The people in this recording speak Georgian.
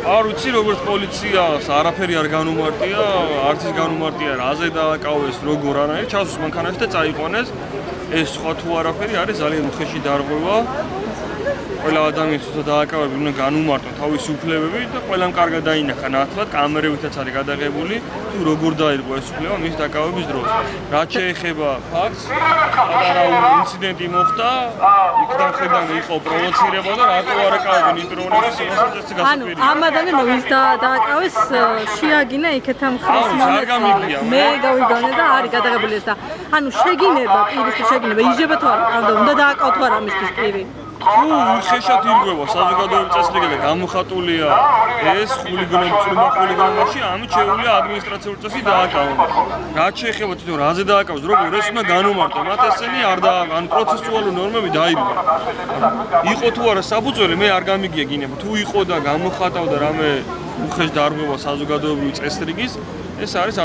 არ ვიცი როგორც პოლიციას არაფერი არ განუმარტია, არც ის განუმარტია რაზე დააკავეს, როგორ არაერთ ჩასვეს მანქანაში და წაიყვანეს. ეს სხვა თუ არაფერი არის ძალიან უხეში დარღვევა. ყველა ადამიანს თვითონ დააკავები უნდა განუმარტო თავისი უფლებები და ყველამ კარგად დაინახა ნათლად, კამერებითაც არის გადაღებული, თუ როგორ დაირღვა ეს უფლება მის დაკავების დროს. რაც შეეხება ფაქტს, პატარა ინციდენტი მოხდა, იქიდან ხედავ იყო პროვოცირება და რატო არ აკავებენ იმ პიროვნებას, რომელსაც გასაკვირია. ანუ ამ ადამიანმა ვის დააკავეს, შეაგინა იქეთა მხრის მომენტი. მე გავიგონე და არის გადაღებული ეს და ანუ შეგინება პირისთვის შეგინება იჯება თუ არა, ანუ უნდა დააკავოთ თუ არა ამისთვის პირი. თუ უხეშად ირღვევა საზოგადოებრივი წესრიგი და გამოხატულია ეს ხულიგანობაში, ამით შეუძლია ადმინისტრაციული წესი დააკავონ. რაც შეეხება თვითონ რაზე დააკავოს, როგორ ეს უნდა განუმარტო, მათ ესენი არ ან პროცესუალური ნორმები დაირღვა. იყო თუ არა საფუძველი, მე არ გამიგია გინება. თუ იყო და გამოხატავდა რამე უხეშ დარღვევა საზოგადოებრივი წესრიგის, ეს არის